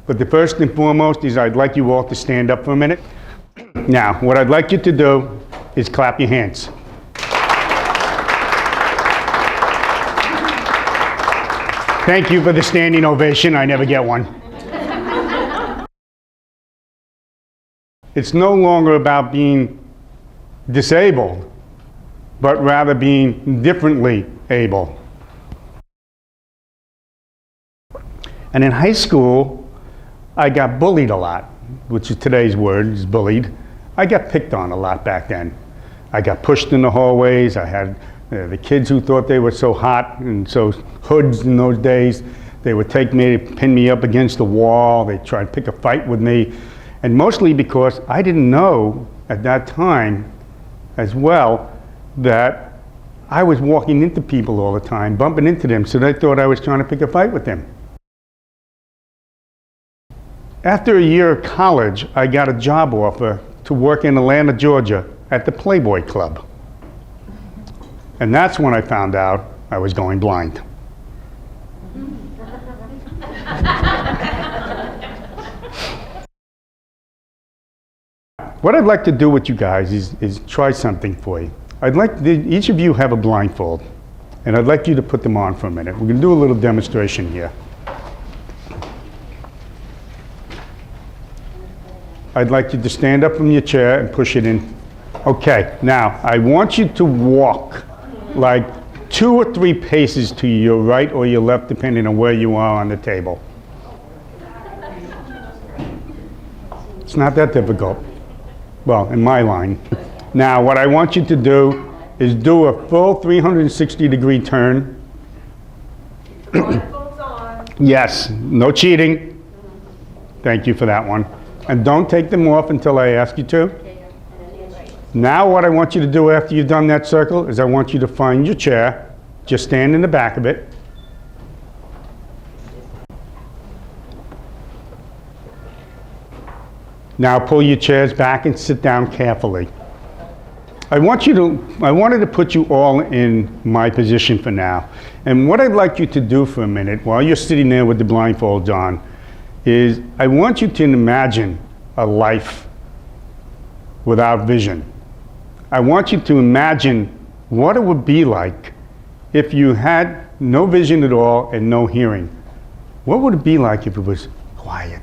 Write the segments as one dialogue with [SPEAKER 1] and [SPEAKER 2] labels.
[SPEAKER 1] But the first and foremost is I'd like you all to stand up for a minute. Now, what I'd like you to do is clap your hands. Thank you for the standing ovation. I never get one. It's no longer about being disabled, but rather being differently able. And in high school, I got bullied a lot, which is today's word, is bullied. I got picked on a lot back then. I got pushed in the hallways. I had the kids who thought they were so hot and so hoods in those days. They would take me, pin me up against the wall. They'd try to pick a fight with me. And mostly because I didn't know at that time as well that I was walking into people all the time, bumping into them, so they thought I was trying to pick a fight with them. After a year of college, I got a job offer to work in Atlanta, Georgia at the Playboy Club. And that's when I found out I was going blind. What I'd like to do with you guys is try something for you. I'd like each of you have a blindfold, and I'd like you to put them on for a minute. We're going to do a little demonstration here. I'd like you to stand up from your chair and push it in. Okay, now I want you to walk like 2 or 3 paces to your right or your left, depending on where you are on the table. It's not that difficult. Well, in my line. Now, what I want you to do is do a full 360-degree turn. Yes, no cheating. Thank you for that one. And don't take them off until I ask you to. Now what I want you to do after you've done that circle is I want you to find your chair. Just stand in the back of it. Now pull your chairs back and sit down carefully. I wanted to put you all in my position for now. And what I'd like you to do for a minute while you're sitting there with the blindfolds on is I want you to imagine a life without vision. I want you to imagine what it would be like if you had no vision at all and no hearing. What would it be like if it was quiet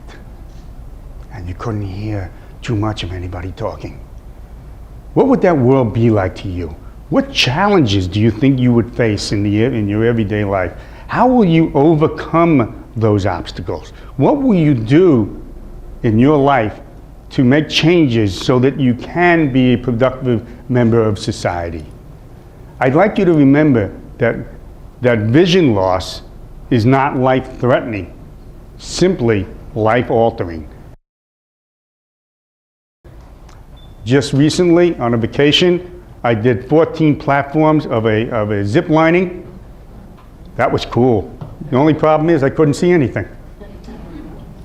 [SPEAKER 1] and you couldn't hear too much of anybody talking? What would that world be like to you? What challenges do you think you would face in your everyday life? How will you overcome those obstacles? What will you do in your life to make changes so that you can be a productive member of society? I'd like you to remember that vision loss is not life-threatening, simply life-altering. Just recently, on a vacation, I did 14 platforms of a zip lining. That was cool. The only problem is I couldn't see anything.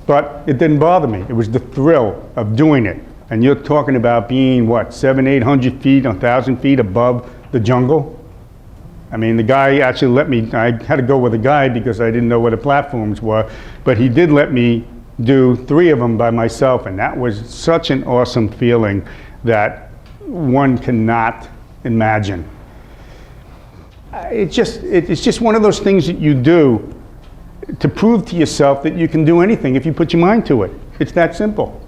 [SPEAKER 1] But it didn't bother me. It was the thrill of doing it. And you're talking about being, what, 700, 800 feet, 1,000 feet above the jungle? I mean, the guy actually let me, I had to go with a guide because I didn't know where the platforms were, but he did let me do 3 of them by myself, and that was such an awesome feeling that one cannot imagine. It's just one of those things that you do to prove to yourself that you can do anything if you put your mind to it. It's that simple.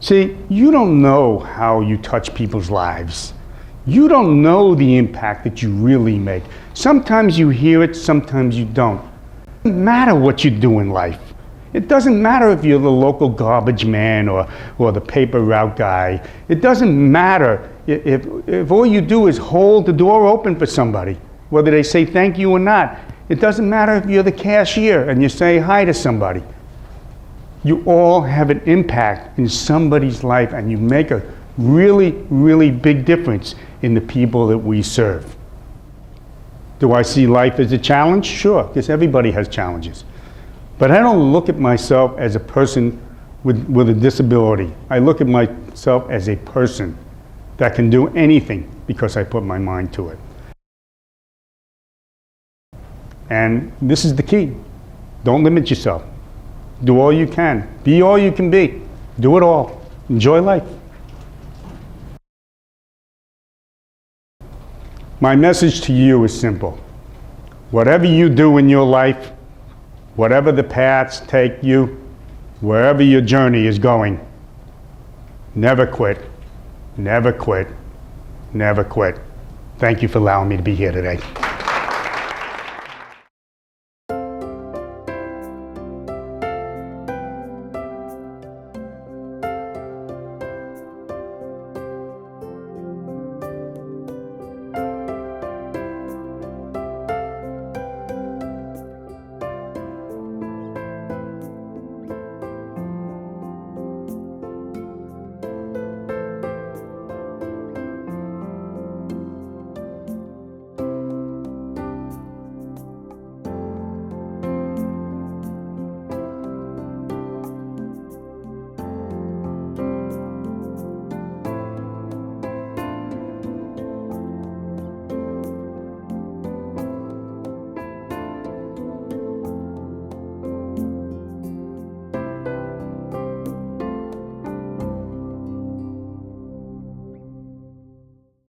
[SPEAKER 1] See, you don't know how you touch people's lives. You don't know the impact that you really make. Sometimes you hear it, sometimes you don't. It doesn't matter what you do in life. It doesn't matter if you're the local garbage man or the paper route guy. It doesn't matter if all you do is hold the door open for somebody, whether they say thank you or not. It doesn't matter if you're the cashier and you say hi to somebody. You all have an impact in somebody's life, and you make a really, really big difference in the people that we serve. Do I see life as a challenge? Sure, because everybody has challenges. But I don't look at myself as a person with a disability. I look at myself as a person that can do anything because I put my mind to it. And this is the key. Don't limit yourself. Do all you can. Be all you can be. Do it all. Enjoy life. My message to you is simple. Whatever you do in your life, whatever the paths take you, wherever your journey is going, never quit, never quit, never quit. Thank you for allowing me to be here today.